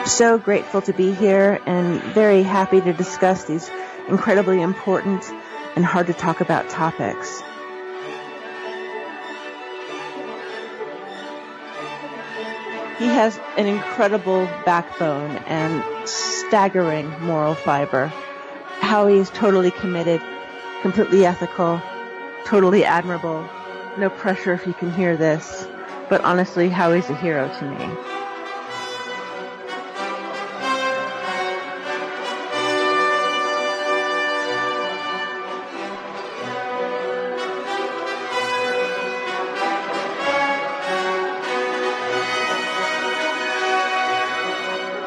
So grateful to be here and very happy to discuss these incredibly important and hard to talk about topics. He has an incredible backbone and staggering moral fiber. Howie is totally committed, completely ethical, totally admirable. No pressure if you can hear this, but honestly, Howie's a hero to me.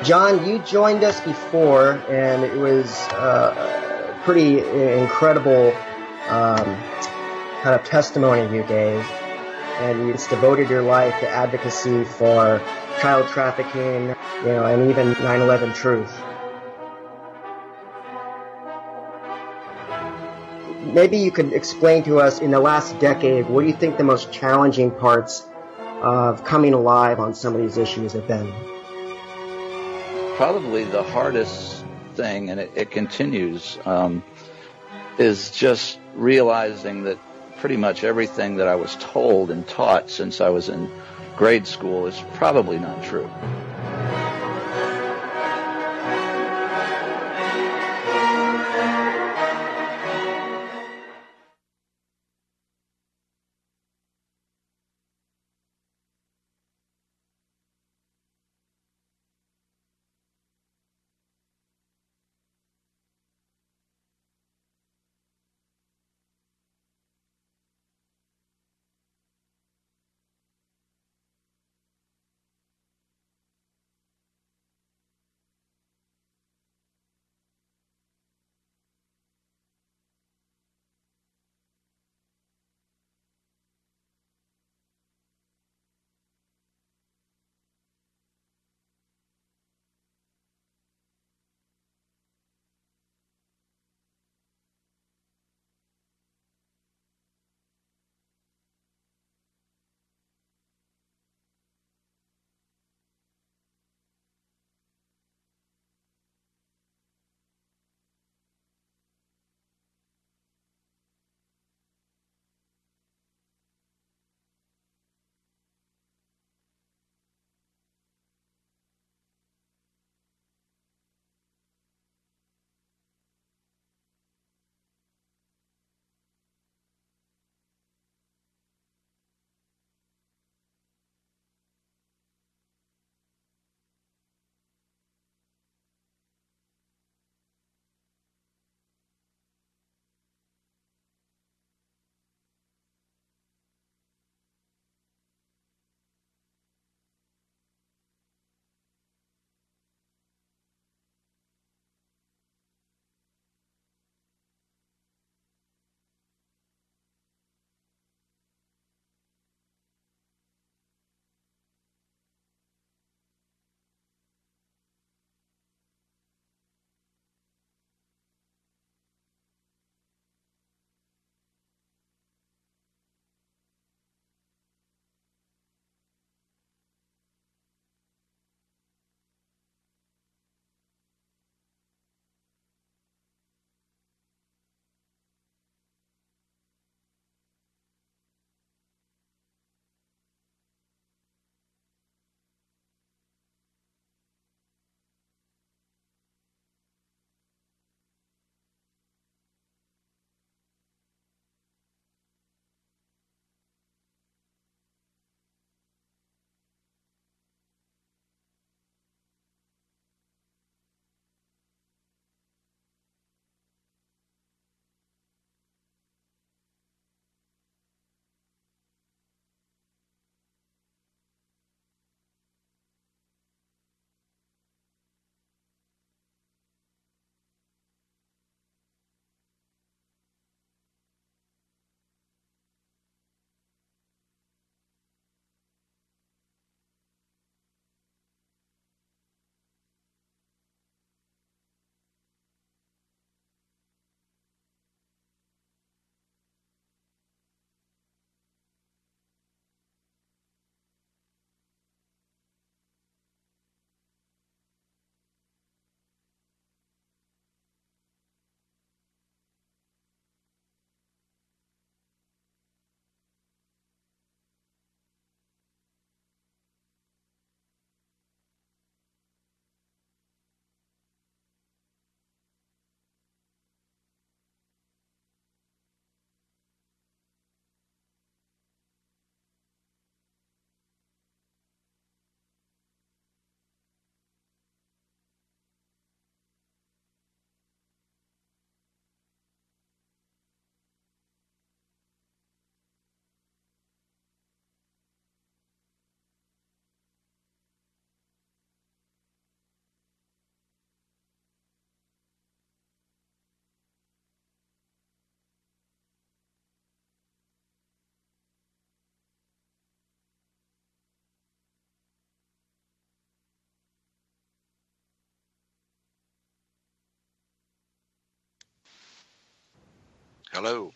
John, you joined us before, and it was a pretty incredible kind of testimony you gave, and you just devoted your life to advocacy for child trafficking, and even 9/11 truth. Maybe you could explain to us, in the last decade, what do you think the most challenging parts of coming alive on some of these issues have been? Probably the hardest thing, and it continues, is just realizing that pretty much everything that I was told and taught since I was in grade school is probably not true. Hello.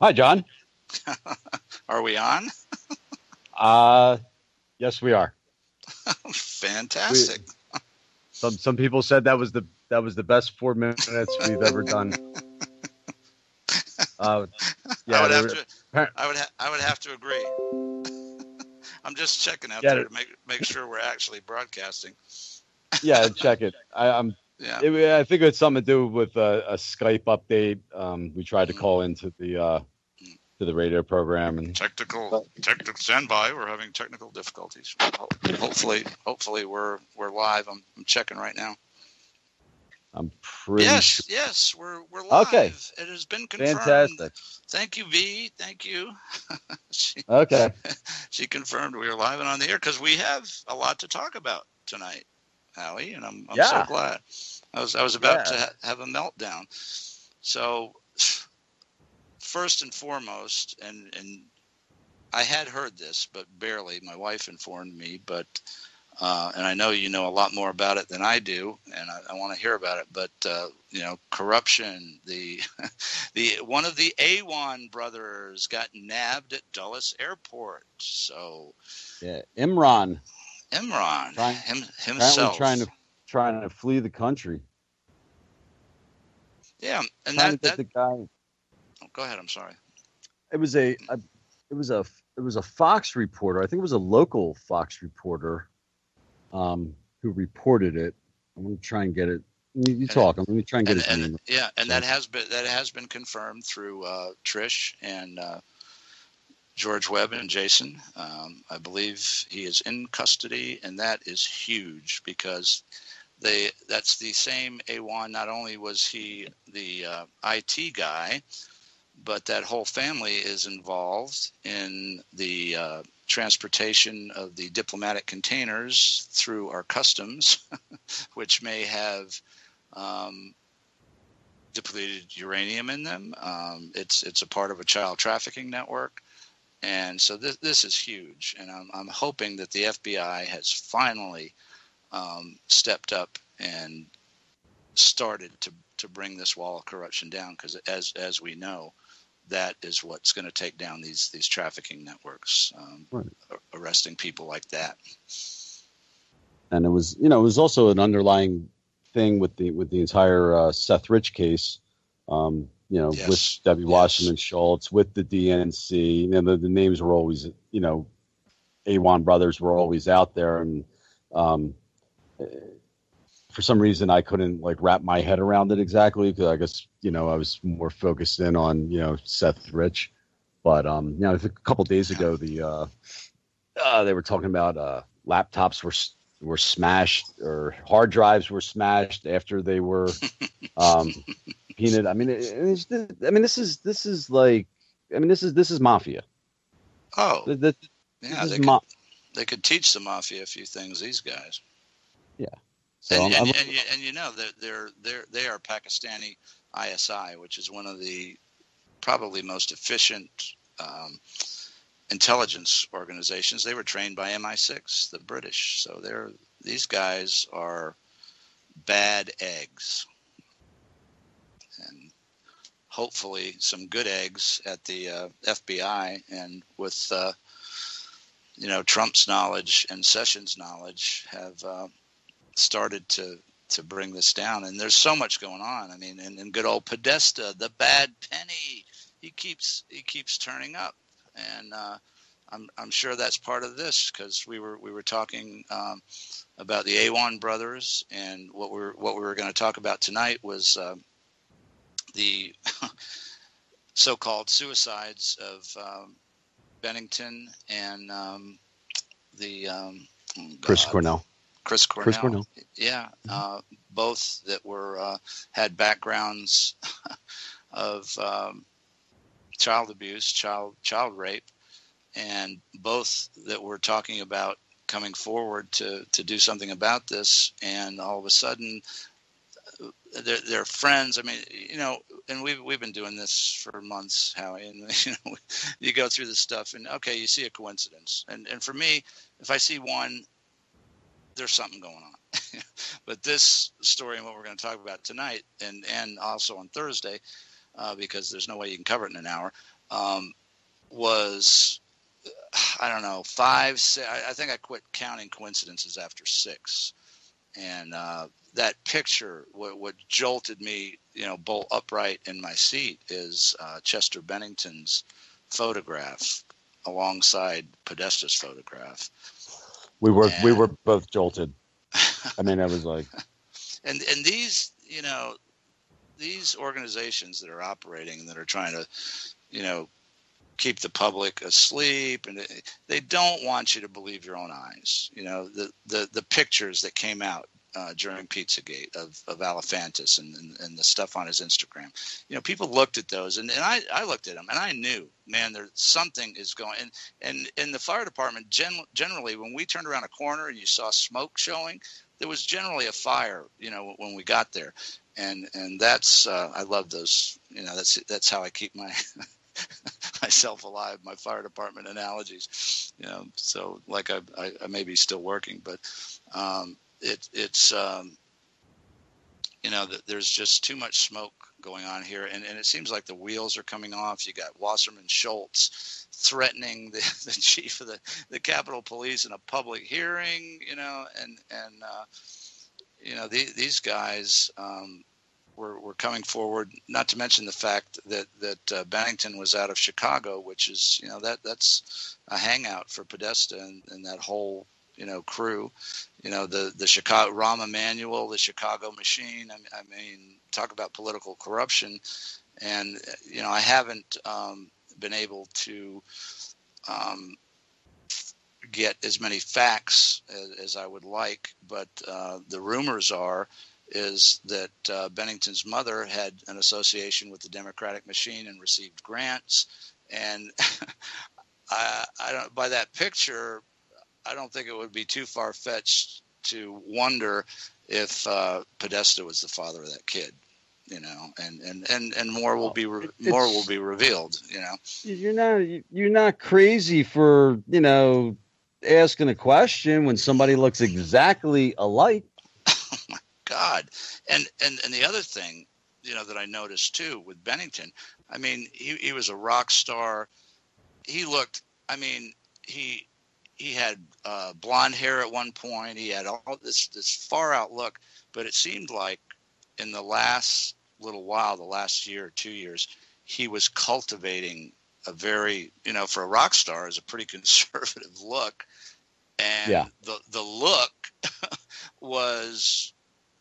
Hi, John. Are we on? Yes, we are. Fantastic. Some people said that was the best 4 minutes we've ever done. Yeah, I would have to agree. I'm just checking out there to make sure we're actually broadcasting. Yeah, check it. I think it's something to do with a Skype update. We tried to call into the radio program and technical standby. We're having technical difficulties. Hopefully we're live. I'm checking right now. I'm pretty sure. Yes, we're live. Okay. It has been confirmed. Fantastic. Thank you, V. Thank you. She confirmed we are live and on the air because we have a lot to talk about tonight, Howie, and I'm so glad. I was about to have a meltdown. So first and foremost, and I had heard this, but barely. My wife informed me, but and I know you know a lot more about it than I do, and I want to hear about it. But corruption. The one of the Awan brothers got nabbed at Dulles Airport. So Imran himself trying to flee the country. Yeah, and the guy. Oh, go ahead. I'm sorry. It was a Fox reporter. I think it was a local Fox reporter who reported it. I'm going to try and get it. You talk. I'm going to try and get his name. Yeah, and that has been confirmed through Trish and George Webb and Jason. I believe he is in custody, and that is huge because that's the same Awan. Not only was he the IT guy, but that whole family is involved in the transportation of the diplomatic containers through our customs, which may have depleted uranium in them. It's a part of a child trafficking network. And so this is huge. And I'm hoping that the FBI has finally stepped up and started to bring this wall of corruption down, because as we know, that is what's going to take down these trafficking networks, arresting people like that. And it was also an underlying thing with the entire Seth Rich case, with Debbie Wasserman Schultz, with the DNC. The names were always, Awan brothers were always out there, and for some reason I couldn't wrap my head around it exactly, because I guess I was more focused in on Seth Rich, but a couple days ago they were talking about laptops were smashed, or hard drives were smashed after they were peanut. This is mafia. Oh, they could teach the mafia a few things. These guys. Yeah. So they are Pakistani ISI, which is one of the probably most efficient intelligence organizations. They were trained by MI6, the British. So these guys are bad eggs, and hopefully some good eggs at the FBI. And with Trump's knowledge and Sessions' knowledge, have started to bring this down. And there's so much going on. I mean, and good old Podesta, the bad penny, he keeps turning up, and I'm sure that's part of this, because we were talking about the Awan brothers, and what we were going to talk about tonight was the so-called suicides of Bennington and Chris Cornell. Chris Cornell. Yeah. Both that were had backgrounds of child abuse, child rape, and both that were talking about coming forward to do something about this. And all of a sudden they're friends. I mean, and we've been doing this for months, Howie, and you go through this stuff, and okay, you see a coincidence. And for me, if I see one, there's something going on. But this story and what we're going to talk about tonight, and also on Thursday, because there's no way you can cover it in an hour, was, I don't know, 5, 6, I think I quit counting coincidences after 6. And that picture, what jolted me, bolt upright in my seat, is Chester Bennington's photograph alongside Podesta's photograph. We were both jolted. I mean, I was like, and these, these organizations that are operating and that are trying to, keep the public asleep, and they don't want you to believe your own eyes. The pictures that came out during Pizzagate of Alefantis and the stuff on his Instagram. People looked at those, and I looked at them, and I knew, man, there's something is going. And in the fire department, generally, when we turned around a corner and you saw smoke showing, there was generally a fire. When we got there, and that's I love those. That's how I keep my myself alive. My fire department analogies. So like I may be still working, but. It's there's just too much smoke going on here, and it seems like the wheels are coming off. You got Wasserman Schultz threatening the chief of the Capitol Police in a public hearing, these guys were coming forward, not to mention the fact that Bennington was out of Chicago, which is, that's a hangout for Podesta and that whole crew, the Chicago, Rahm Emanuel, the Chicago Machine. I mean, talk about political corruption. And, I haven't been able to get as many facts as I would like, but the rumors is that Bennington's mother had an association with the Democratic machine and received grants. And I don't, by that picture, I don't think it would be too far-fetched to wonder if Podesta was the father of that kid, and more will be revealed. You're not crazy for asking a question when somebody looks exactly alike. Oh my God! And the other thing, that I noticed too with Bennington, I mean, he was a rock star. He looked, I mean, he had blonde hair at one point. He had all this far out look, but it seemed like in the last little while, the last year or 2 years, he was cultivating a very, for a rock star, is a pretty conservative look. And the look was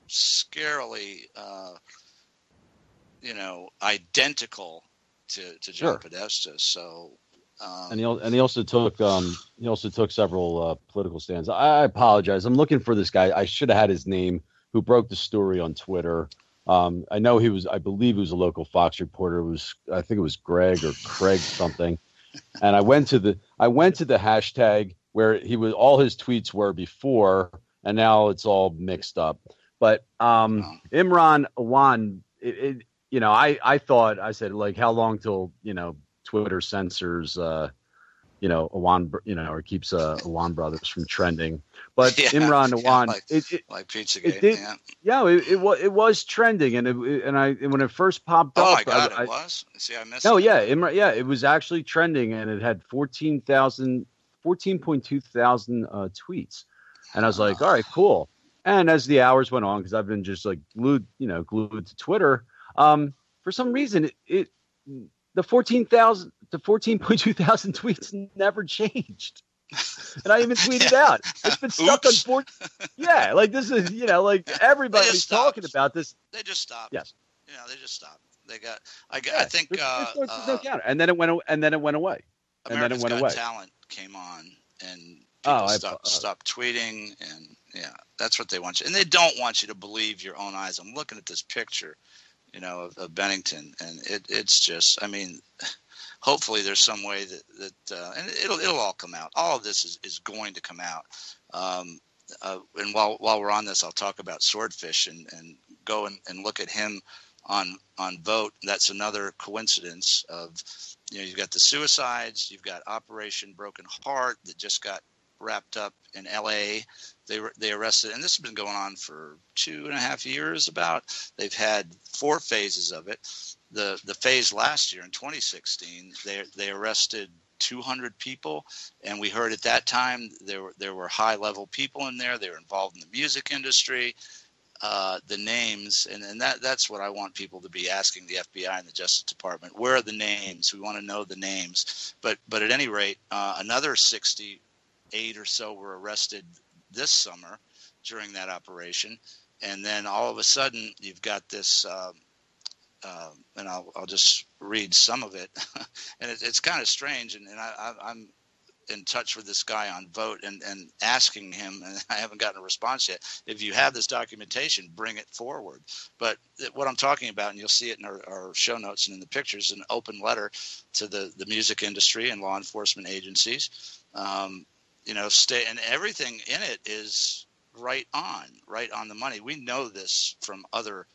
scarily, identical to John Podesta. So. And he also took several political stands. I apologize. I'm looking for this guy. I should have had his name. Who broke the story on Twitter? I know I believe he was a local Fox reporter. I think it was Greg or Craig something. And I went to the hashtag where all his tweets were before, and now it's all mixed up. But Imran Awan, I thought, I said, like, how long till Twitter censors, Awan, or keeps Awan brothers from trending. But Imran Awan, like Pizzagate, it was trending, and when it first popped up, oh my God, it was. See, I missed. No, it was actually trending, and it had 14.2 thousand tweets, and I was like, all right, cool. And as the hours went on, because I've been just like glued to Twitter, for some reason the 14,000 to 14.2 thousand tweets never changed. And I even tweeted out, it's been stuck on 4. Yeah, like this is, like everybody's talking about this. They just stopped. Yes. They just stopped. They got, I think, there's no counter. And then it went away. America's Got Talent came on, and people stopped tweeting, and that's what they want you. And they don't want you to believe your own eyes. I'm looking at this picture, of Bennington, and it's just, I mean, hopefully there's some way that and it'll all come out. All of this is going to come out. And while we're on this, I'll talk about Swordfish and go and look at him on Vote. That's another coincidence of, you've got the suicides, you've got Operation Broken Heart that just got wrapped up in L.A. They arrested, and this has been going on for 2.5 years. They've had 4 phases of it, the phase last year in 2016, they arrested 200 people, and we heard at that time there were high level people in there. They were involved in the music industry. The names, and that's what I want people to be asking the FBI and the Justice Department. Where are the names? We want to know the names. But at any rate, another 68 or so were arrested this summer during that operation, and then all of a sudden you've got this. And I'll just read some of it, and it's kind of strange. And I'm in touch with this guy on Vote and asking him, and I haven't gotten a response yet. If you have this documentation, bring it forward. But what I'm talking about, and you'll see it in our show notes and in the pictures, an open letter to the music industry and law enforcement agencies. And everything in it is right on the money. We know this from other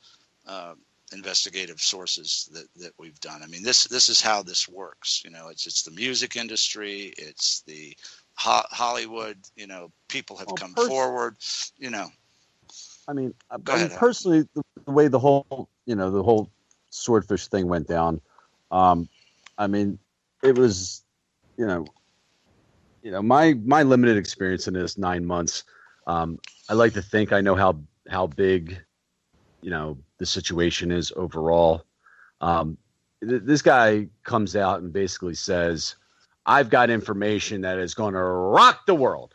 investigative sources that we've done. I mean, this is how this works. It's the music industry, it's the Hollywood. People have come forward. I mean, personally, the way the whole swordfish thing went down. I mean, it was, my limited experience in this 9 months. I like to think I know how big, the situation is overall. This guy comes out and basically says, I've got information that is going to rock the world.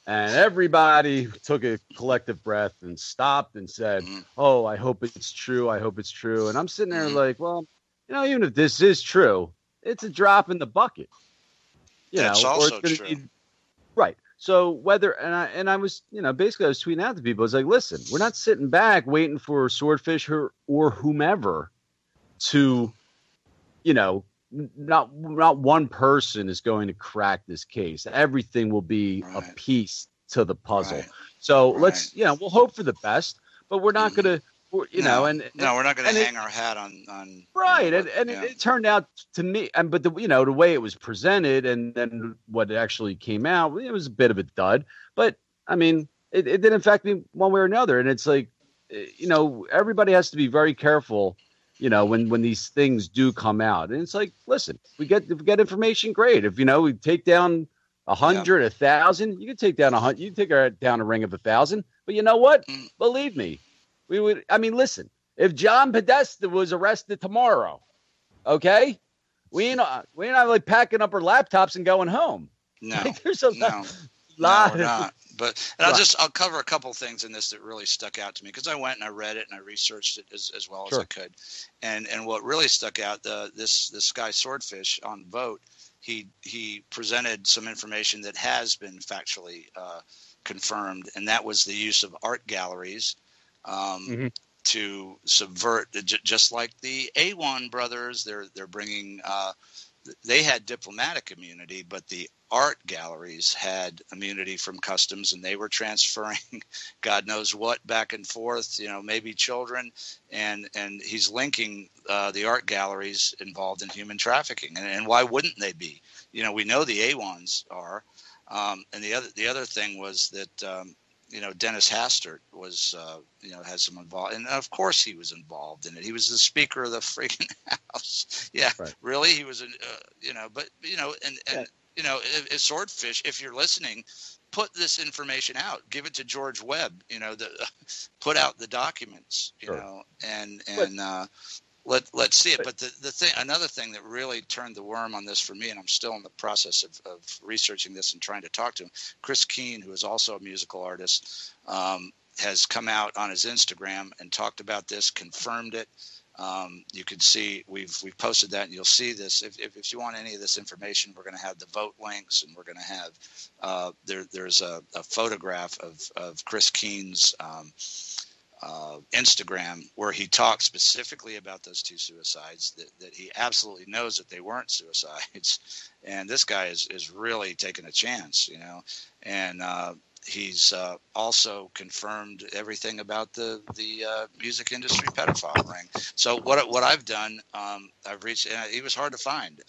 And everybody took a collective breath and stopped and said, oh, I hope it's true. I hope it's true. And I'm sitting there like, well, even if this is true, it's a drop in the bucket. That's also true. Right. So I was, basically I was tweeting out to people. I was like, listen, we're not sitting back waiting for Swordfish or whomever to, not one person is going to crack this case. Everything will be a piece to the puzzle. Right. So let's, we'll hope for the best, but we're not going to, we're not going to hang our hat on. Right. It turned out to me, but the way it was presented and then what actually came out, it was a bit of a dud, but I mean, it didn't affect me one way or another. And it's like, everybody has to be very careful, when these things do come out. And it's like, listen, if we get information, great. If, we take down 100, 1,000, you can take down 100, you can take down a ring of 1,000, but you know what? Believe me, we would. I mean, listen. If John Podesta was arrested tomorrow, okay, we ain't like packing up our laptops and going home. No, there's a lot. We're not. But I'll cover a couple of things in this that really stuck out to me because I went and I read it and I researched it as well as I could. And what really stuck out, this guy Swordfish on Vote, he presented some information that has been factually confirmed, and that was the use of art galleries. To subvert, just like the A1 brothers, they're bringing. They had diplomatic immunity, but the art galleries had immunity from customs, and they were transferring God knows what back and forth. Maybe children, and he's linking the art galleries involved in human trafficking, and why wouldn't they be? We know the A1s are, and the other thing was that. Dennis Hastert was, had some involved, and of course he was involved in it. He was the Speaker of the freaking House. Yeah, right. Really, he was, but if Swordfish, if you're listening, put this information out, give it to George Webb. Put out the documents. Let's see it. But the thing, another thing that really turned the worm on this for me, and I'm still in the process of researching this and trying to talk to him, Chris Keene, who is also a musical artist, has come out on his Instagram and talked about this, confirmed it. You can see we've posted that, and you'll see this. If you want any of this information, we're going to have the Vote links, and we're going to have there's a photograph of Chris Keene's Instagram where he talks specifically about those two suicides, that he absolutely knows that they weren't suicides, and this guy is really taking a chance, and he's also confirmed everything about the music industry pedophile ring. So what I've done, I've reached, and he was hard to find,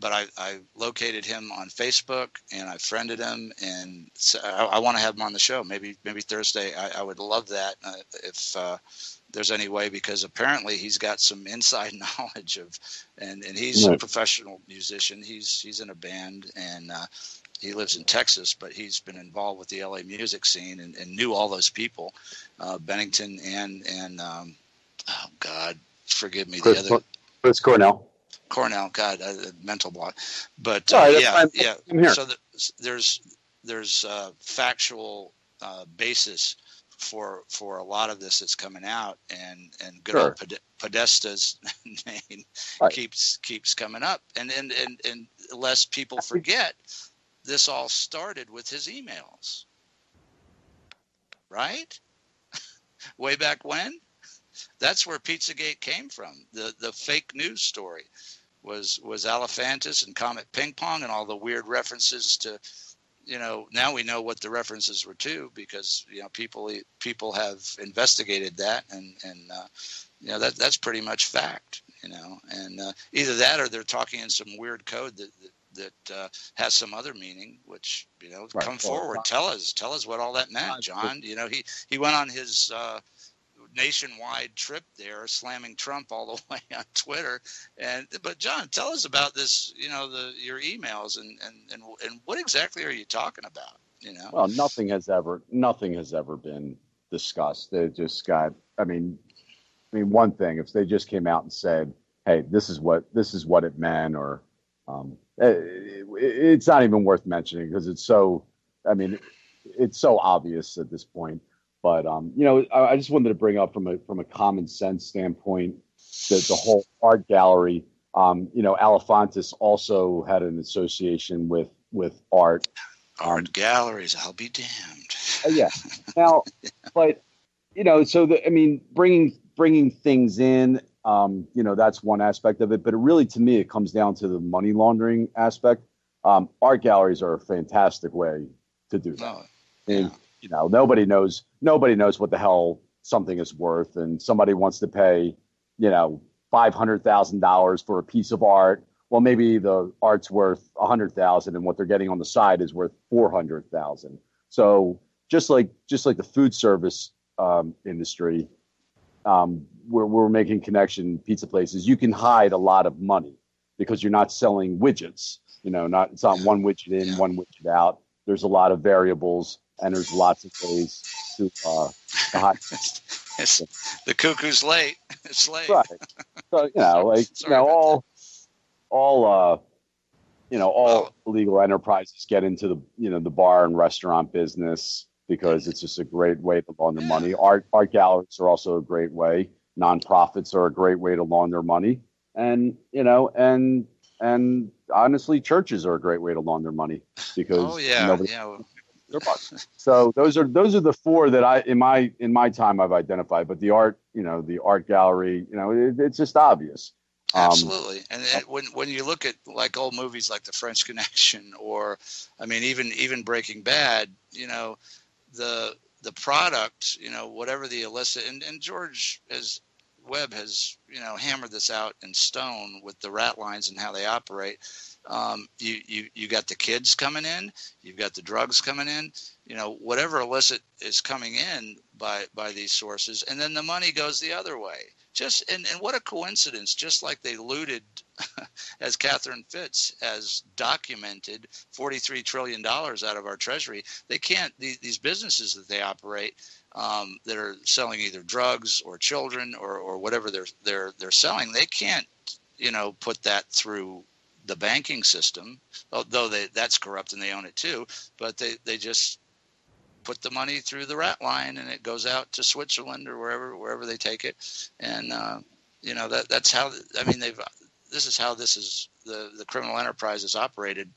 but I located him on Facebook and I friended him, and so I want to have him on the show. Maybe Thursday. I would love that there's any way, because apparently he's got some inside knowledge of, and he's a professional musician. He's in a band, and he lives in Texas, but he's been involved with the LA music scene and knew all those people, Bennington and oh God, forgive me, Chris Cornell. God, mental block. But I'm here. So there's factual basis for a lot of this that's coming out, and good old Podesta's name keeps coming up, and lest people forget, this all started with his emails, right? Way back when. That's where Pizzagate came from. The fake news story was Alephantis and Comet Ping Pong and all the weird references to, now we know what the references were to, because people have investigated that, and that's pretty much fact, and either that or they're talking in some weird code that has some other meaning, which come forward, tell us what all that meant, John. He went on his nationwide trip there, slamming Trump all the way on Twitter. But John, tell us about this, your emails and what exactly are you talking about? Well, nothing has ever been discussed. They just got, I mean, one thing, if they just came out and said, hey, this is what it meant, or it's not even worth mentioning, because it's so obvious at this point. But I just wanted to bring up from a common sense standpoint that the whole art gallery. Alephantis also had an association with art. Art galleries, I'll be damned. Yeah. Now, but so bringing things in, that's one aspect of it. But to me, it comes down to the money laundering aspect. Art galleries are a fantastic way to do that. And nobody knows what the hell something is worth, and somebody wants to pay, $500,000 for a piece of art. Well, maybe the art's worth $100,000, and what they're getting on the side is worth $400,000. So just like the food service industry, we're making connection pizza places. You can hide a lot of money because you're not selling widgets. It's not one widget in, one widget out. There's a lot of variables, and there's lots of ways to hide. The cuckoo's late. It's late. Right. So all illegal enterprises get into the bar and restaurant business because it's just a great way to launder money. Art galleries are also a great way. Nonprofits are a great way to launder money, and honestly, churches are a great way to launder money because So those are the four that in my time I've identified. But the art gallery, it's just obvious. Absolutely. And when you look at like old movies like The French Connection, or even Breaking Bad, the product, whatever the illicit, and George Webb has hammered this out in stone with the rat lines and how they operate. You got the kids coming in, you've got the drugs coming in, whatever illicit is coming in by these sources, and then the money goes the other way. And what a coincidence! Just like they looted, as Catherine Fitz has documented, $43 trillion out of our treasury. They can't, these businesses that they operate, that are selling either drugs or children or whatever they're selling, they can't put that through the banking system, although that's corrupt and they own it too. But they just put the money through the rat line, and it goes out to Switzerland or wherever they take it. And that's how. This is how the criminal enterprise is operated.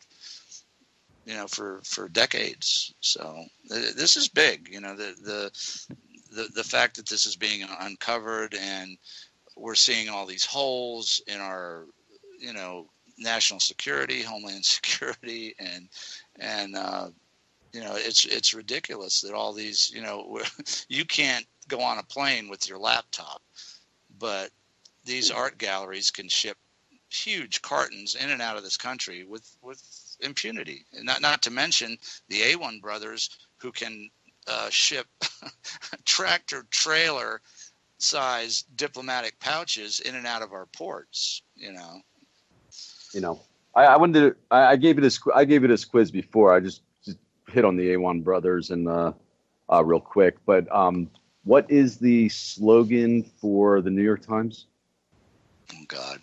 For decades. So this is big. The fact that this is being uncovered, and we're seeing all these holes in our national security, homeland security, and it's ridiculous that all these you can't go on a plane with your laptop, but these art galleries can ship huge cartons in and out of this country with impunity. And not to mention the A1 brothers, who can ship tractor trailer size diplomatic pouches in and out of our ports. I wanted to. I gave it this quiz before. I just hit on the A1 brothers and real quick. But what is the slogan for the New York Times? Oh God,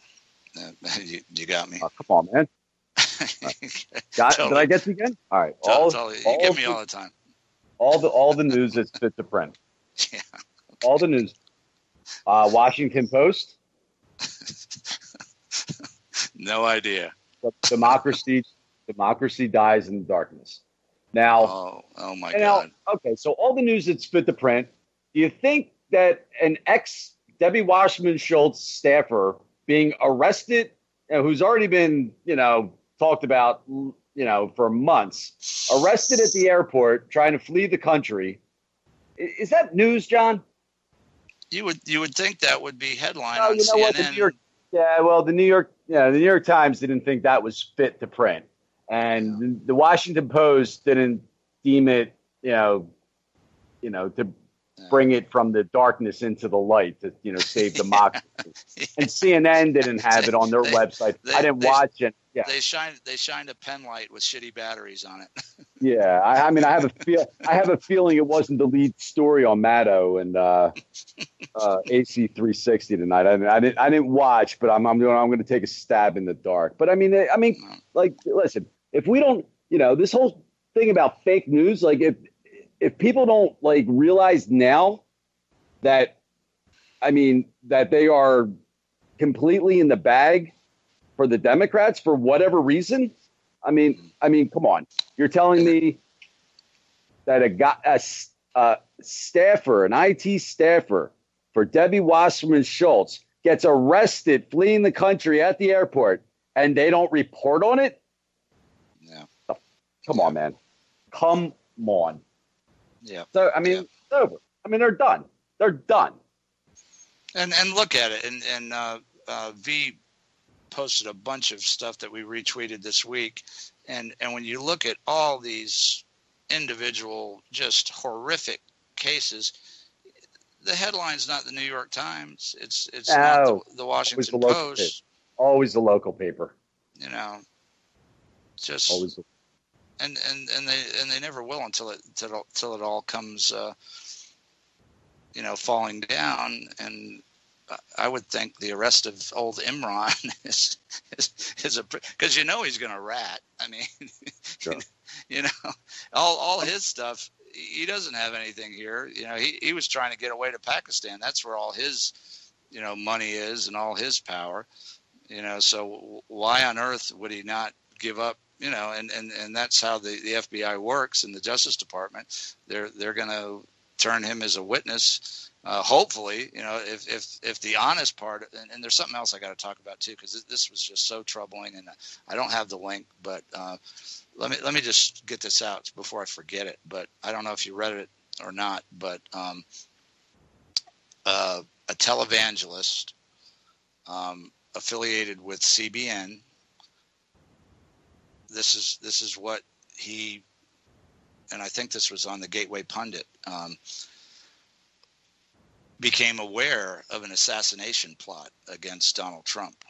you got me. Come on, man. Did I get you again? All right. You get me all the time. All the news that's fit to print. Yeah. All the news. Washington Post. No idea. Democracy dies in the darkness. Now. Oh my God. Okay, so all the news that's fit to print. Do you think that an ex Debbie Wasserman Schultz staffer being arrested, who's already been, talked about, for months, arrested at the airport trying to flee the country, is that news, John? You would think that would be headline on CNN. What, the New York Times didn't think that was fit to print, and the Washington Post didn't deem it, to bring it from the darkness into the light to, save democracy. And CNN didn't have it on their website. I didn't watch it. Yeah. They shined a pen light with shitty batteries on it. Yeah, I mean, I have a feeling it wasn't the lead story on Maddo and AC 360 tonight. I didn't watch, but I'm going to take a stab in the dark. But I mean, like, listen, if we don't, this whole thing about fake news, like if people don't like realize now that, that they are completely in the bag for the Democrats for whatever reason. I mean, come on. You're telling me that a staffer, an IT staffer for Debbie Wasserman Schultz gets arrested fleeing the country at the airport and they don't report on it? Yeah. Come on, man. Come on. Yeah. So, it's over. They're done. They're done. And look at it. And V posted a bunch of stuff that we retweeted this week. And when you look at all these individual, just horrific cases, the headline's not the New York Times. It's not the Washington Post. Always the local paper. Just always. And they never will until it all comes, falling down. And I would think the arrest of old Imran is because he's going to rat. Sure. all his stuff. He doesn't have anything here. He was trying to get away to Pakistan. That's where all his, money is and all his power. So why on earth would he not give up? And that's how the FBI works in the Justice Department. They're going to turn him as a witness. Hopefully, if the honest part, and there's something else I got to talk about too, because this was just so troubling, and I don't have the link, but let me just get this out before I forget it. But I don't know if you read it or not, but a televangelist affiliated with CBN. This is what he, and I think this was on the Gateway Pundit, became aware of an assassination plot against Donald Trump.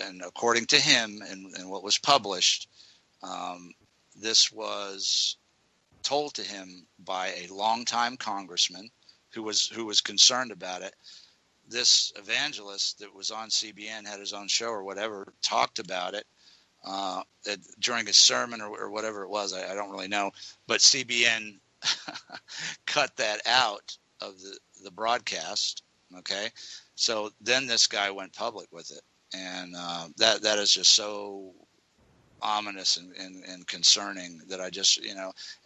And according to him and what was published, this was told to him by a longtime congressman who was concerned about it. This evangelist that was on CBN, had his own show or whatever, talked about it during his sermon or whatever it was. I don't really know. But CBN cut that out of the broadcast. Okay. So then this guy went public with it. And that is just so ominous and concerning that I just,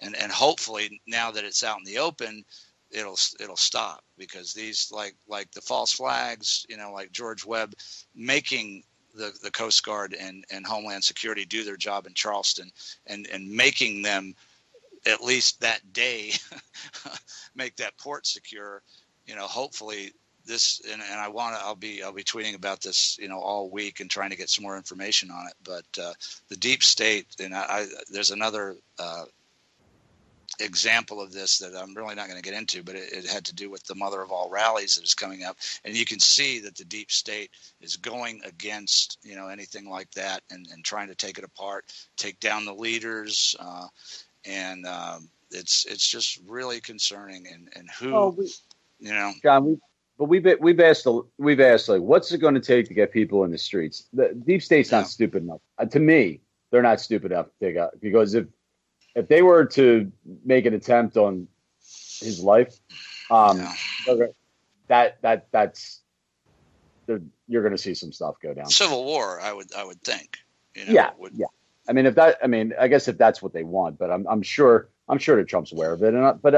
and hopefully now that it's out in the open, it'll stop, because these like the false flags, like George Webb making the Coast Guard and Homeland Security do their job in Charleston and making them at least that day make that port secure. Hopefully this, and I'll be tweeting about this, all week and trying to get some more information on it. But the deep state, and there's another example of this that I'm really not going to get into, but it had to do with the mother of all rallies that is coming up. And you can see that the deep state is going against, anything like that and trying to take it apart, take down the leaders. It's just really concerning. And who, John, we've asked like, what's it going to take to get people in the streets? The deep state's not stupid enough. To me, they're not stupid enough to take out, because if they were to make an attempt on his life, that's you're going to see some stuff go down. Civil war, I would think. Yeah. I guess if that's what they want, but I'm sure that Trump's aware of it, I would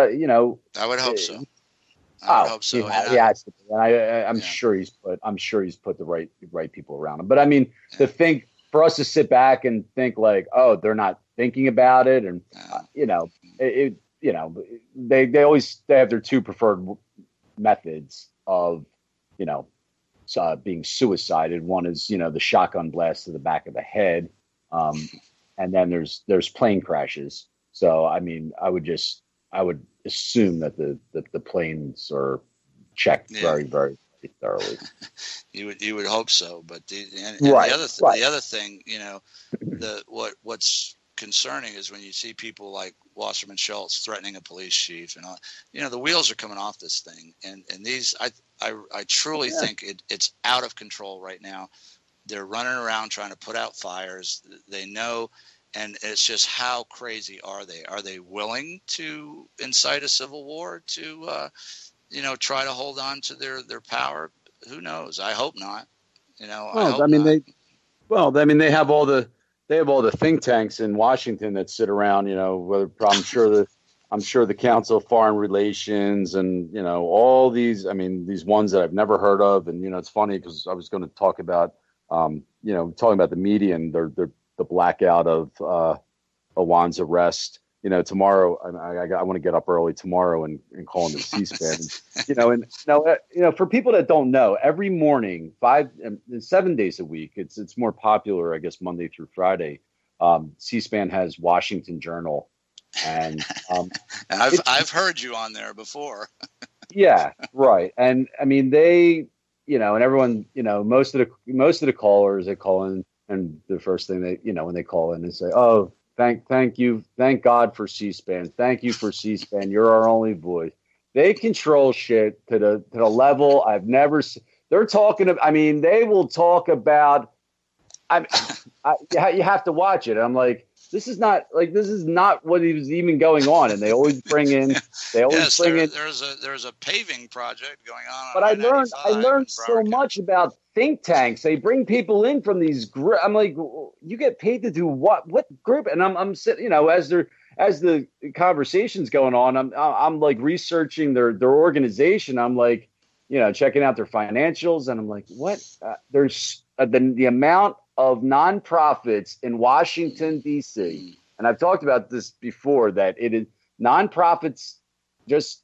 hope so. I would hope so. I'm sure he's put the right people around him. But I mean, to think for us to sit back and think like, oh, they're not thinking about it, and they always have their two preferred methods of being suicided. One is the shotgun blast to the back of the head, and then there's plane crashes. So I mean, I would assume that the planes are checked very, very thoroughly. You would hope so, but the other thing, what's concerning is when you see people like Wasserman Schultz threatening a police chief, and all, the wheels are coming off this thing, and these I truly think it's out of control right now. They're running around trying to put out fires. They know. And it's just, how crazy are they? Are they willing to incite a civil war to, try to hold on to their power? Who knows? I hope not. They have all the think tanks in Washington that sit around. I'm sure the Council of Foreign Relations and all these. I mean, these ones that I've never heard of. And it's funny because I was going to talk about talking about the media and the blackout of Awan's arrest. Tomorrow I want to get up early tomorrow and call into C-SPAN. For people that don't know, every morning, 7 days a week, it's more popular, I guess, Monday through Friday. C-SPAN has Washington Journal, and I've heard you on there before. Yeah, right. And I mean, they, and everyone, most of the callers, they call in. And the first thing when they call in and say, "Oh, thank you, thank God for C-SPAN, thank you for C-SPAN, you're our only voice." They control shit to the level I've never seen. They're talking. They will talk about. You have to watch it. I'm like, this is not what was even going on, and they always bring in. There's a paving project going on. But I learned so much about think tanks. They bring people in from these groups. I'm like, you get paid to do what? What group? And I'm sitting, as the conversation's going on, I'm like researching their organization. I'm like, checking out their financials, and I'm like, what? There's the amount of nonprofits in Washington, D.C. And I've talked about this before, that it is nonprofits, just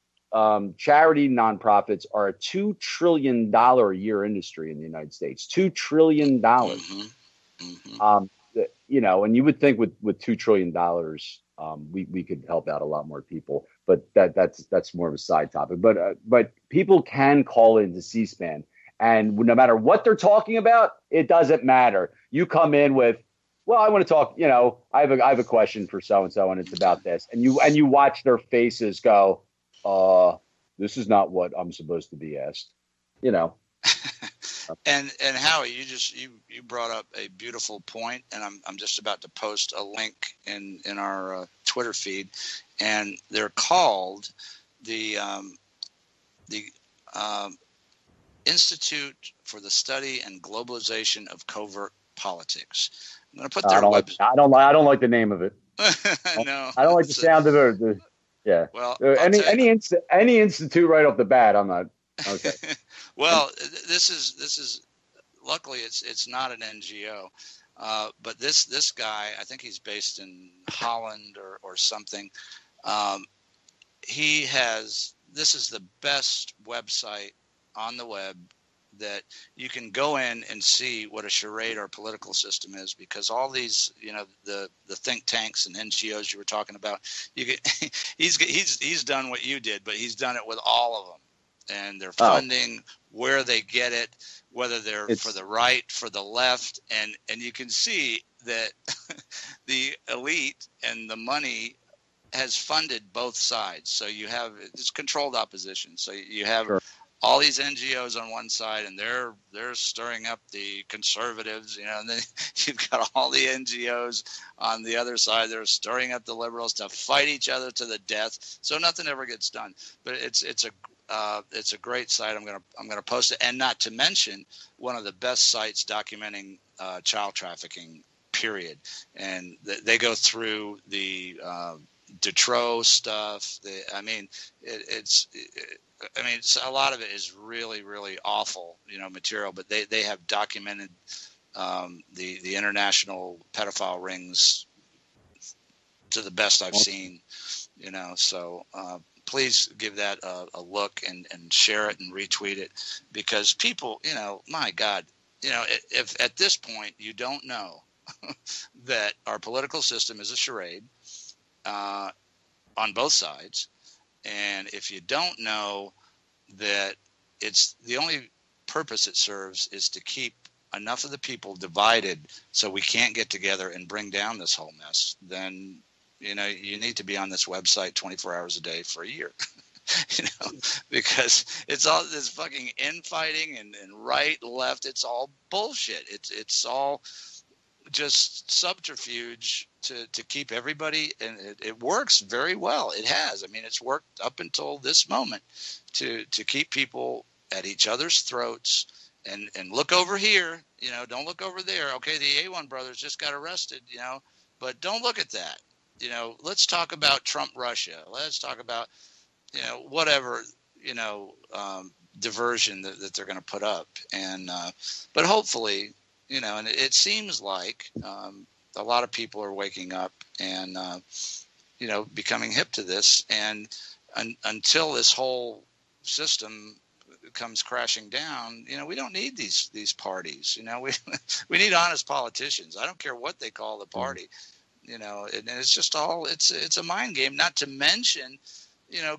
charity nonprofits are a $2 trillion a year industry in the United States. $2 trillion. And you would think with $2 trillion, we could help out a lot more people, but that's more of a side topic. But people can call into C-SPAN, and no matter what they're talking about, it doesn't matter. You come in with, well, I want to talk. I have a question for so and so, and it's about this, and you watch their faces go, this is not what I'm supposed to be asked. And Howie, you brought up a beautiful point, and I'm just about to post a link in our Twitter feed, and they're called the Institute for the Study and Globalization of Covert Politics. I'm going to put their website. I don't like the name of it. No, I don't like the sound of it. Yeah. Well, any institute right off the bat, I'm not okay. Well, this is luckily it's not an NGO, but this guy, I think he's based in Holland or something. This is the best website on the web that you can go in and see what a charade our political system is, because all these, the think tanks and NGOs you were talking about, he's done what you did, but he's done it with all of them, and they're funding where they get it, whether they're for the right, for the left, and you can see that the elite and the money has funded both sides. So you have it's controlled opposition. So you have all these NGOs on one side, and they're stirring up the conservatives, and then you've got all the NGOs on the other side. They're stirring up the liberals to fight each other to the death. So nothing ever gets done. But it's a great site. I'm gonna post it, and not to mention one of the best sites documenting child trafficking. Period. And they go through the Detroit stuff. It's a lot of it is really, really awful, material. But they have documented the international pedophile rings to the best I've seen. So please give that a look and share it and retweet it, because people, my God, if at this point you don't know that our political system is a charade on both sides, and if you don't know that it's the only purpose it serves is to keep enough of the people divided so we can't get together and bring down this whole mess, then you need to be on this website 24 hours a day for a year. Because it's all this fucking infighting and right, left. It's all bullshit. It's all just subterfuge to keep everybody, and it works very well. It has. It's worked up until this moment to keep people at each other's throats and look over here, don't look over there. Okay, the A1 brothers just got arrested, but don't look at that. Let's talk about Trump, Russia. Let's talk about, whatever, diversion that they're going to put up. And, but hopefully, and it seems like a lot of people are waking up and, becoming hip to this. And until this whole system comes crashing down, we don't need these parties. We need honest politicians. I don't care what they call the party, and it's just all it's a mind game. Not to mention,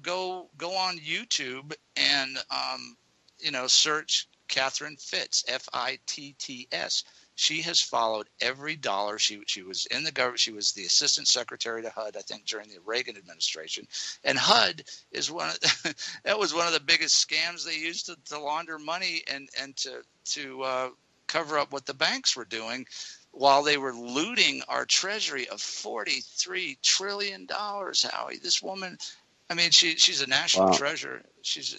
go on YouTube and search Catherine Fitts, Fitts. She has followed every dollar. She was in the government. She was the assistant secretary to HUD, I think, during the Reagan administration. And HUD is that was one of the biggest scams they used to launder money and to cover up what the banks were doing, while they were looting our treasury of $43 trillion. Howie, this woman. She's a national treasure. She's,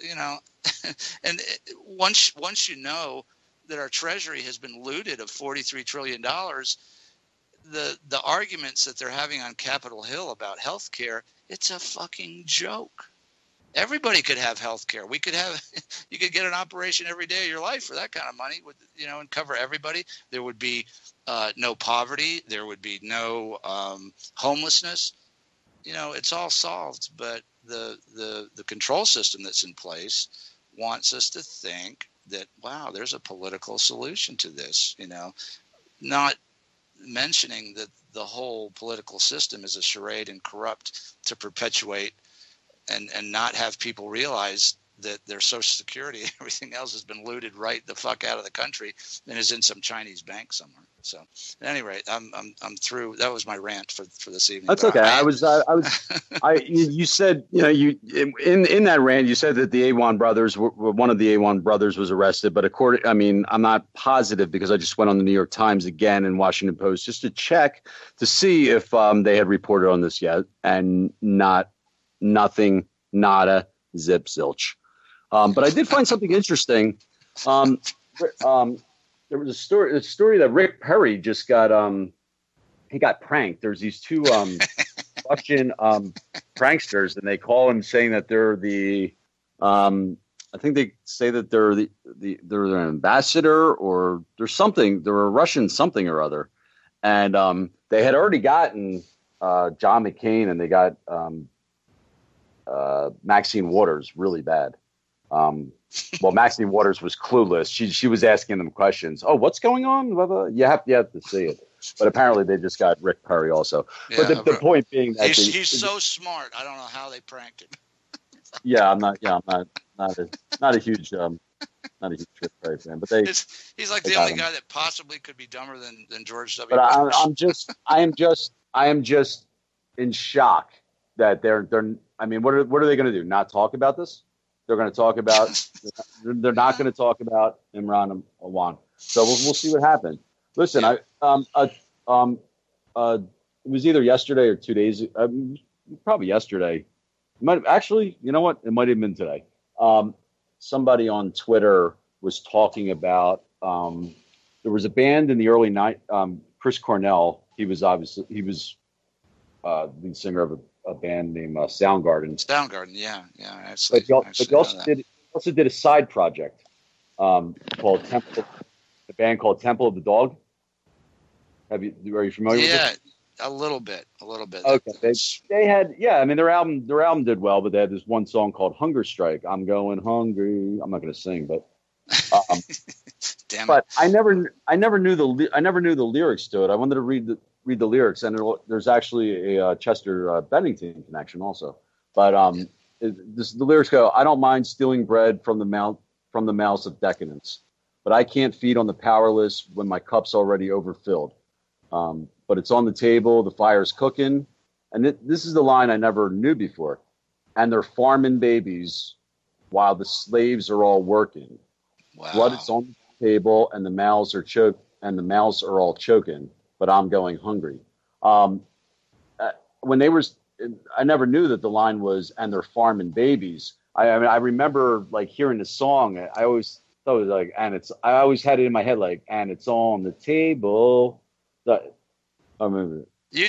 and once you know that our treasury has been looted of $43 trillion, the arguments that they're having on Capitol Hill about health care, it's a fucking joke. Everybody could have health care. You could get an operation every day of your life for that kind of money, and cover everybody. There would be no poverty. There would be no homelessness. It's all solved, but the control system that's in place wants us to think that, wow, there's a political solution to this, not mentioning that the whole political system is a charade and corrupt to perpetuate and not have people realize that their Social Security and everything else has been looted right the fuck out of the country and is in some Chinese bank somewhere. So, at any rate, I'm through. That was my rant for this evening. That's okay. You said, you in that rant, you said that the A1 brothers one of the A1 brothers was arrested, but I'm not positive because I just went on the New York Times again and Washington Post just to check to see if they had reported on this yet, and nothing, nada, zip, zilch. But I did find something interesting. There was a story that Rick Perry just got. He got pranked. There's these two Russian pranksters, and they call him saying that they're the. I think they say that they're they're an ambassador or there's something. They're a Russian something or other, and they had already gotten John McCain, and they got Maxine Waters really bad. Well, Maxine Waters was clueless. She was asking them questions. Oh, what's going on? Blah, blah. You have to see it. But apparently they just got Rick Perry also. Yeah, but the point being that he's so smart. I don't know how they pranked him. I'm not a huge Rick Perry fan. But he's like the only guy that possibly could be dumber than George W. But Bush. I am just in shock that they're. I mean, what are they going to do? Not talk about this? They're going to talk about. They're not going to talk about Imran Awan. So we'll see what happens. Listen, it was either yesterday or 2 days. Probably yesterday. Actually, you know what? It might have been today. Somebody on Twitter was talking about. There was a band in the early night. Chris Cornell. He was lead singer of a band named Soundgarden. Soundgarden, yeah. Actually, but he also did a side project called Temple. A band called Temple of the Dog. Are you familiar with it? Yeah, a little bit. Okay, they had I mean their album did well, but they had this one song called Hunger Strike. I'm going hungry. I'm not going to sing, but damn it. But I never knew the lyrics to it. I wanted to read the lyrics, and there's actually a Chester Bennington connection also. But the lyrics go, "I don't mind stealing bread from the mouths of decadence, but I can't feed on the powerless when my cup's already overfilled. But it's on the table, the fire's cooking." And this is the line I never knew before. "And they're farming babies while the slaves are all working. Wow. Blood is on the table, and the mouths are all choking, but I'm going hungry." I never knew that the line was, "and they're farming babies." I mean, I remember like hearing the song. I always thought it was like, I always had it in my head like, "and it's on the table." You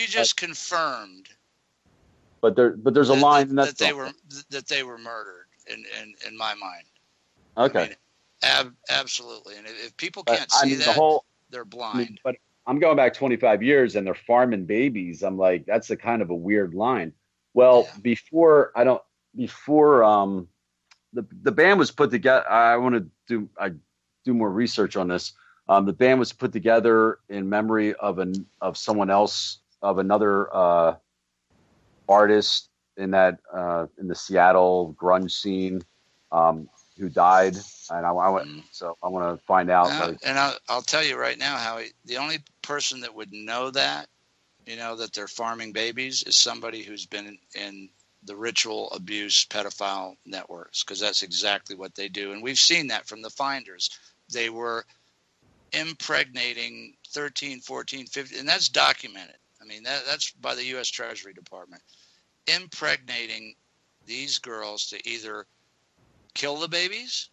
just confirmed. But there's a line that they were murdered in my mind. Okay. I mean, absolutely. And if people can't see they're blind. But I'm going back 25 years and they're farming babies. I'm like, that's a kind of a weird line. Well, before the band was put together, I do more research on this. The band was put together in memory of someone else, of another artist in the Seattle grunge scene who died, and I want to find out. And I'll tell you right now, Howie, the only person that would know that they're farming babies is somebody who's been in the ritual abuse pedophile networks, because that's exactly what they do, and we've seen that from the finders. They were impregnating 13, 14, 15, and that's documented. I mean, that's by the U.S. Treasury Department. Impregnating these girls to either kill the babies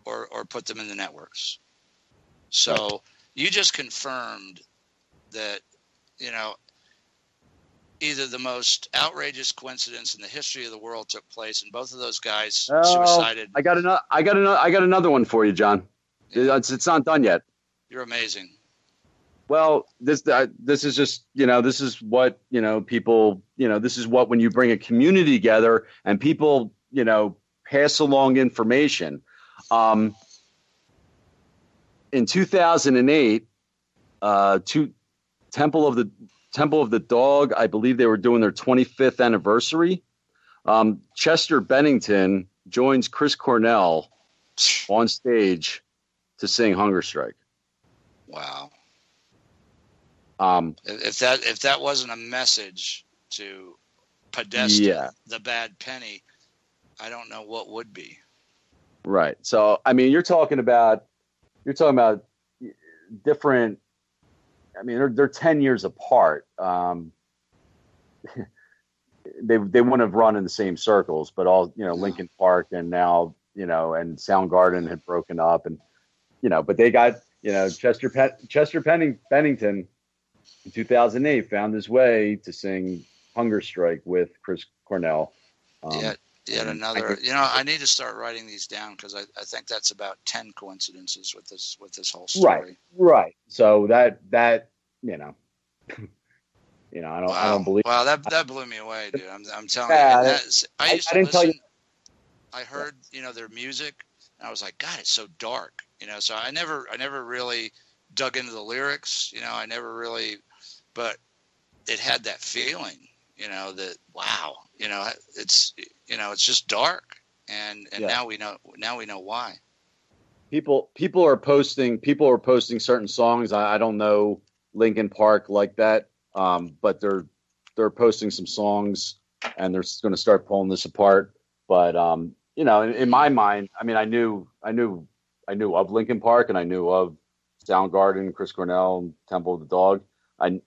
or put them in the networks. So you just confirmed that, either the most outrageous coincidence in the history of the world took place, and both of those guys suicided. I got another one for you, John. Yeah. It's not done yet. You're amazing. Well, this is just, this is what, people, this is what, when you bring a community together and people, pass along information. In 2008, Temple of the Dog, I believe they were doing their 25th anniversary. Chester Bennington joins Chris Cornell on stage to sing Hunger Strike. Wow. If that wasn't a message to Podesta, the bad penny, I don't know what would be. Right. So, I mean, you're talking about different. I mean, they're 10 years apart. They wouldn't have run in the same circles, but all Lincoln Park and now and Soundgarden had broken up, and but they got Chester Bennington in 2008 found his way to sing Hunger Strike with Chris Cornell. Yet another. I need to start writing these down, because I think that's about 10 coincidences with this whole story. Right. So that I don't believe. Wow, that blew me away, dude. I'm telling you. I I heard, their music, and I was like, God, it's so dark, so I never really dug into the lyrics, I never really, but it had that feeling, that, wow, it's just dark. And now we know why. People are posting certain songs. I don't know Linkin Park like that. But they're posting some songs, and they're going to start pulling this apart. But in my mind, I mean, I knew of Linkin Park, and I knew of Soundgarden, Chris Cornell, and Temple of the Dog. I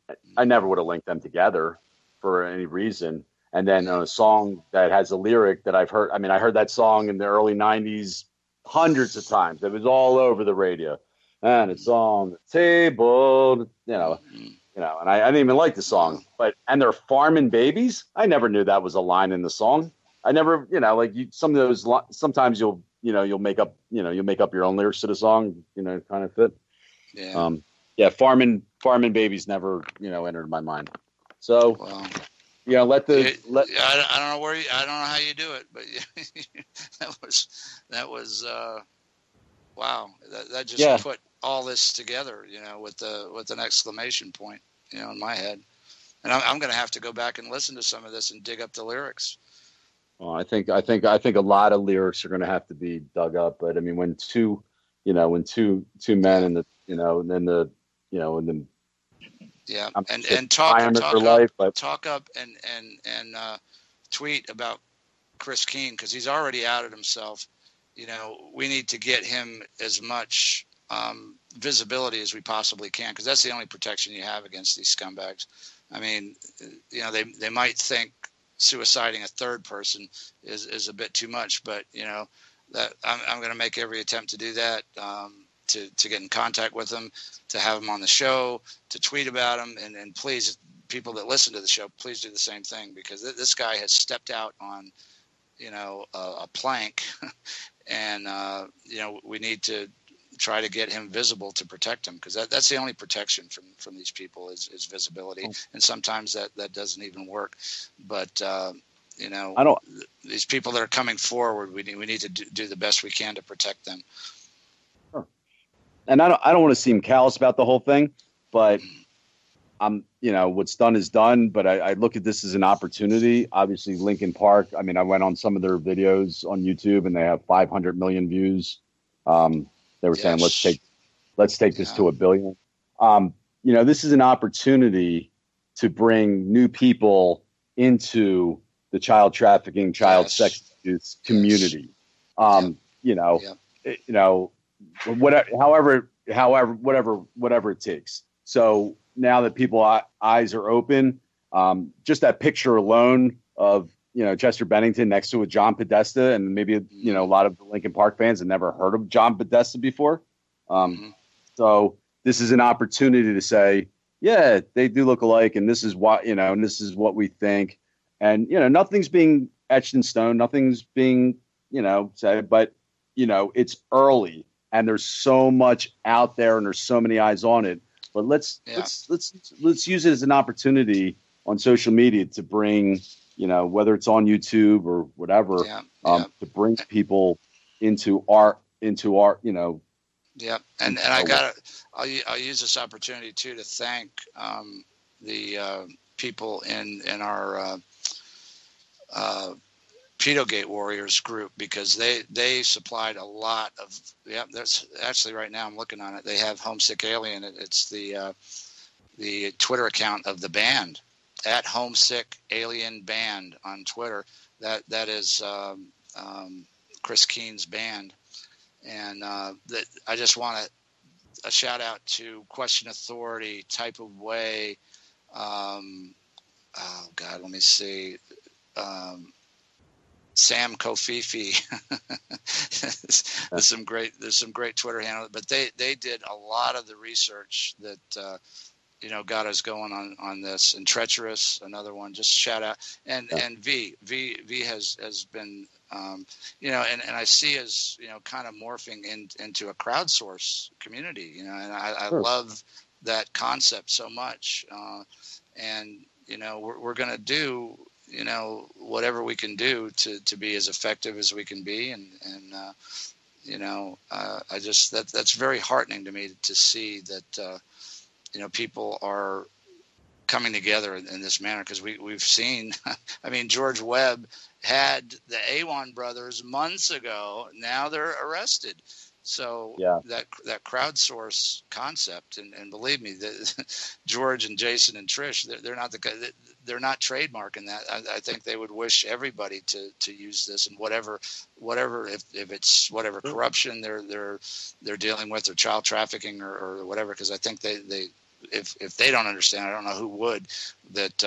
never would have linked them together for any reason. And then a song that has a lyric that I've heard. I mean, I heard that song in the early '90s hundreds of times. It was all over the radio, and it's on the table. And I didn't even like the song, and they're farming babies. I never knew that was a line in the song. I never, some of those, sometimes you'll make up your own lyrics to the song, kind of fit. Yeah. Farming babies never, entered my mind. So, I don't know I don't know how you do it, but that was wow. That just put all this together, with an exclamation point, in my head. And I'm going to have to go back and listen to some of this and dig up the lyrics. Well, I think a lot of lyrics are going to have to be dug up. But I mean, when two men and talk up and tweet about Chris Keene, because he's already outed himself. We need to get him as much visibility as we possibly can, because that's the only protection you have against these scumbags. I mean, they might think suiciding a third person is a bit too much, but that I'm going to make every attempt to do that, to get in contact with them, to have them on the show, to tweet about them, and please, people that listen to the show, please do the same thing, because this guy has stepped out on a plank, and we need to try to get him visible to protect him, because that's the only protection from these people is visibility. And sometimes that doesn't even work. But these people that are coming forward, we need to do the best we can to protect them. Sure. And I don't want to seem callous about the whole thing, but what's done is done. But I look at this as an opportunity. Obviously, Linkin Park. I mean, I went on some of their videos on YouTube, and they have 500 million views. They were saying, let's take this to 1 billion. This is an opportunity to bring new people into the child trafficking, child sex abuse community. Whatever it takes. So now that people's eyes are open, just that picture alone of Chester Bennington next to a John Podesta, and maybe a lot of the Linkin Park fans have never heard of John Podesta before. So this is an opportunity to say, yeah, they do look alike, and this is what and this is what we think. And nothing's being etched in stone, nothing's being said, but it's early, and there's so much out there, and there's so many eyes on it. But let's use it as an opportunity on social media to bring, whether it's on YouTube or whatever, to bring people into our. Yeah, and I'll use this opportunity too to thank the people in our Pedogate Warriors group, because they supplied a lot of. Yeah, there's actually right now I'm looking on it. They have Homesick Alien. It's the Twitter account of the band at Homesick Alien Band on Twitter. That is Chris Keene's band. And that I just want a shout out to Question Authority, Type of Way. Oh God, let me see. Sam Kofifi. There's some great Twitter handles, but they did a lot of the research that got us going on this. And Treacherous, another one. Just shout out and V has been. And I see as kind of morphing into a crowdsource community, and I love that concept so much. And we're going to do whatever we can do to be as effective as we can be. And that's very heartening to me to see that, people are coming together in this manner, because we've seen, I mean, George Webb had the Awan brothers months ago. Now they're arrested. So that crowdsource concept, and believe me, George and Jason and Trish, they're not trademarking that. I think they would wish everybody to use this, and whatever if it's whatever corruption they're dealing with, or child trafficking or whatever, because I think they if they don't understand, I don't know who would, that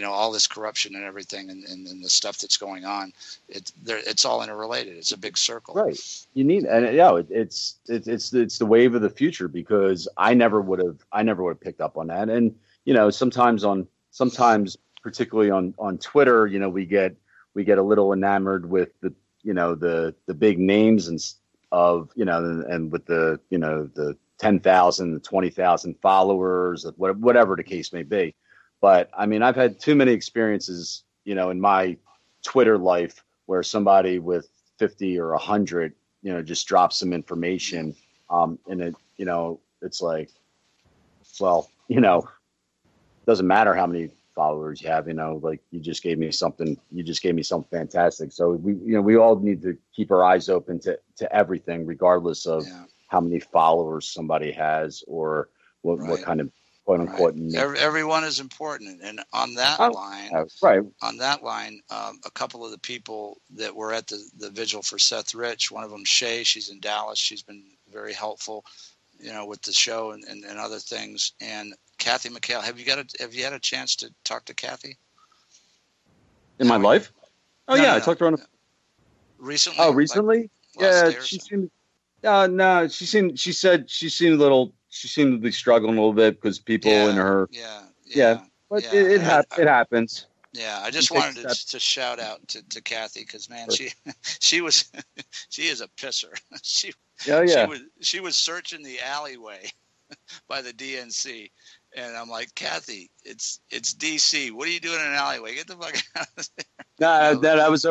all this corruption and everything and the stuff that's going on, it's all interrelated. It's a big circle. Right. You need, and it's the wave of the future, because I never would have picked up on that. And sometimes particularly on Twitter, we get a little enamored with the big names and with the 10,000, 20,000 followers, whatever the case may be. But I mean, I've had too many experiences, in my Twitter life where somebody with 50 or 100, just drops some information. And it's like, well, doesn't matter how many followers you have, like you just gave me something fantastic. So we all need to keep our eyes open to everything, regardless of how many followers somebody has, or what kind of quote unquote. Everyone is important, and on that line, a couple of the people that were at the vigil for Seth Rich, one of them, Shay, she's in Dallas. She's been very helpful, with the show and other things. And Kathy McHale, have you had a chance to talk to Kathy in my life? Oh I talked to her recently. Oh, recently? She seemed. No, she seemed to be struggling a little bit because people in her. But it happens. Yeah, I just wanted to shout out to Kathy, because man, she is a pisser. She was searching the alleyway by the DNC, and I'm like, Kathy, it's DC. What are you doing in an alleyway? Get the fuck out of there. That was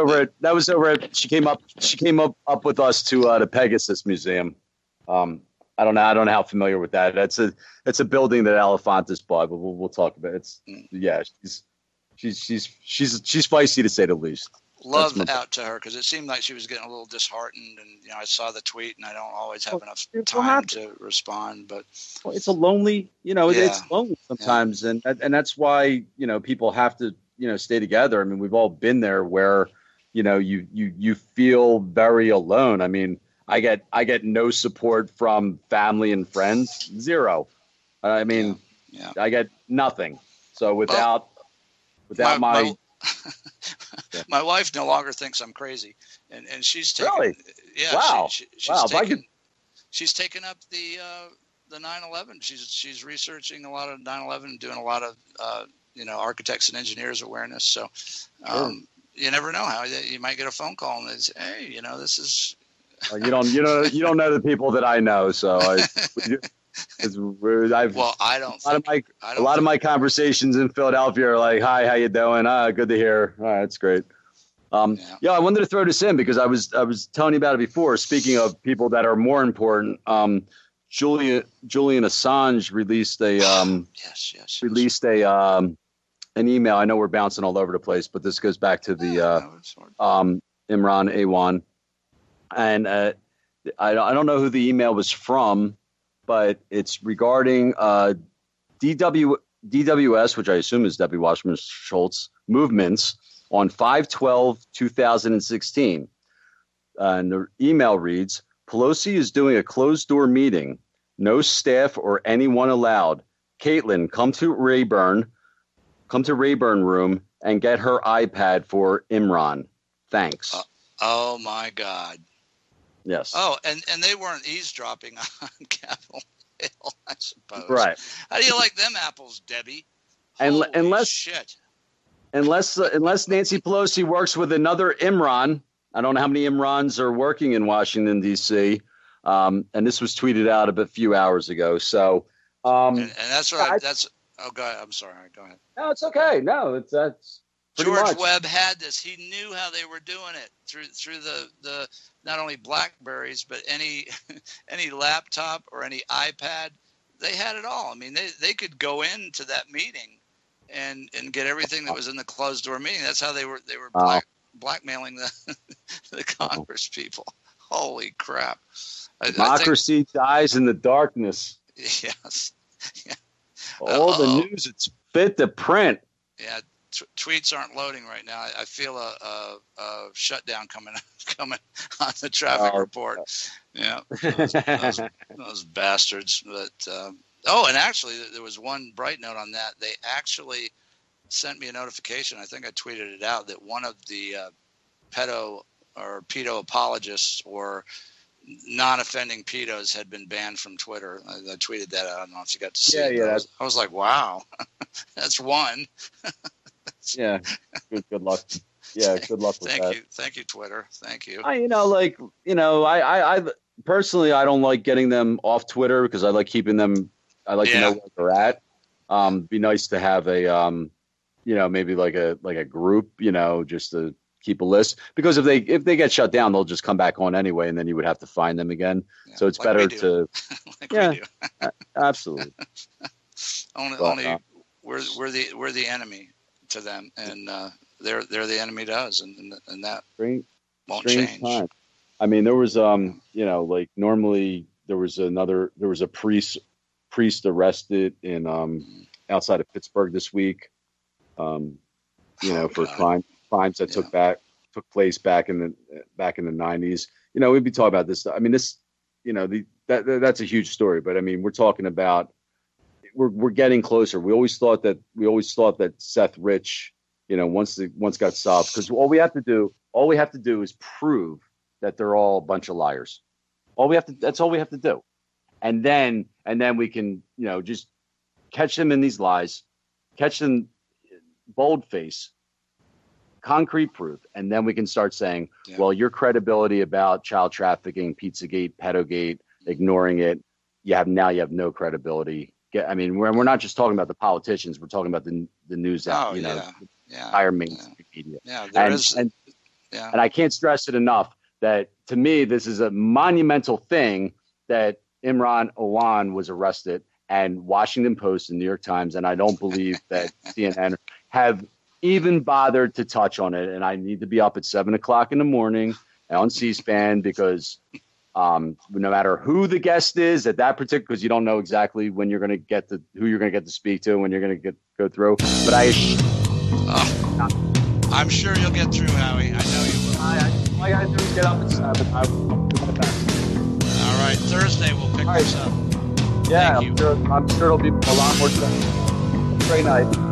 over at. She came up with us to the Pegasus Museum. I don't know how familiar with that. It's a building that Elefantis bought, but we'll talk about it. She's feisty, to say the least. Love out to her, because it seemed like she was getting a little disheartened, and I saw the tweet, and I don't always have enough time to respond. But it's a lonely, it's lonely sometimes, and that's why people have to stay together. I mean, we've all been there where you feel very alone. I mean, I get no support from family and friends, zero. I mean, I get nothing. So without my my wife no longer thinks I'm crazy, and she's taken, really, wow, she's taken up the 9/11. She's researching a lot of 9/11 and doing a lot of architects and engineers awareness. So you never know how you might get a phone call and they say, hey, this is. You don't know the people that I know, so I don't. A lot of my conversations in Philadelphia are like, "Hi, how you doing? Good to hear. All right, that's great." I wanted to throw this in because I was telling you about it before. Speaking of people that are more important, Julian Assange released an email. I know we're bouncing all over the place, but this goes back to the Imran Awan. And I don't know who the email was from, but it's regarding DWS, which I assume is Debbie Wasserman Schultz, movements on 5/12/2016. And the email reads, Pelosi is doing a closed-door meeting. No staff or anyone allowed. Caitlin, come to Rayburn room and get her iPad for Imran. Thanks. Oh, my God. Yes. Oh, and they weren't eavesdropping on Capitol Hill, I suppose. Right. How do you like them apples, Debbie? Unless Nancy Pelosi works with another Imran. I don't know how many Imrans are working in Washington, D.C. And this was tweeted out a few hours ago. So, and that's right. Oh, go ahead. I'm sorry. Go ahead. No, it's okay. No, that's George Webb had this. He knew how they were doing it through the not only Blackberries, but any laptop or any iPad. They had it all. I mean, they could go into that meeting and get everything that was in the closed door meeting. That's how they were blackmailing the Congress people. Holy crap! Democracy dies in the darkness. Yes. Yeah. All the news it's fit to print. Yeah. Tweets aren't loading right now. I feel a shutdown coming on the traffic report. Yeah, those bastards. But and actually, there was one bright note on that. They actually sent me a notification. I think I tweeted it out that one of the pedo apologists or non-offending pedos had been banned from Twitter. I tweeted that out. I don't know if you got to see it. Yeah. I was like, wow, that's one. Yeah, good luck. Yeah, good luck with that. Thank you, Twitter. Thank you. I personally, I don't like getting them off Twitter because I like keeping them. I like to know where they're at. Be nice to have a, maybe like a group, just to keep a list. Because if they get shut down, they'll just come back on anyway, and then you would have to find them again. Yeah, so it's like better to. Absolutely. Only we're the enemy to them, and they're the enemy to us, and that won't change. Time. I mean, there was like normally there was a priest arrested in outside of Pittsburgh this week, for crimes that took place back in the 90s. We'd be talking about this. I mean, this that's a huge story, but I mean, we're talking about. We're getting closer. We always thought that Seth Rich, once got solved, because all we have to do is prove that they're all a bunch of liars. That's all we have to do, and then we can just catch them in these lies, catch them bold face, concrete proof, and then we can start saying, well, your credibility about child trafficking, Pizzagate, Pedogate, ignoring it, you have no credibility. I mean, we're not just talking about the politicians. We're talking about the news, entire mainstream media. Yeah, and I can't stress it enough that to me, this is a monumental thing that Imran Awan was arrested, and Washington Post and New York Times, and I don't believe that CNN have even bothered to touch on it. And I need to be up at 7:00 in the morning on C-SPAN because. No matter who the guest is at that particular, because you don't know exactly when you're going to get who you're going to get to speak to, when you're going to go through. But I'm sure you'll get through, Howie. I know you will. All I got to do is get up at 7. I'll do my best. All right, Thursday we'll pick this up. Yeah, I'm sure it'll be a lot more time. Great night.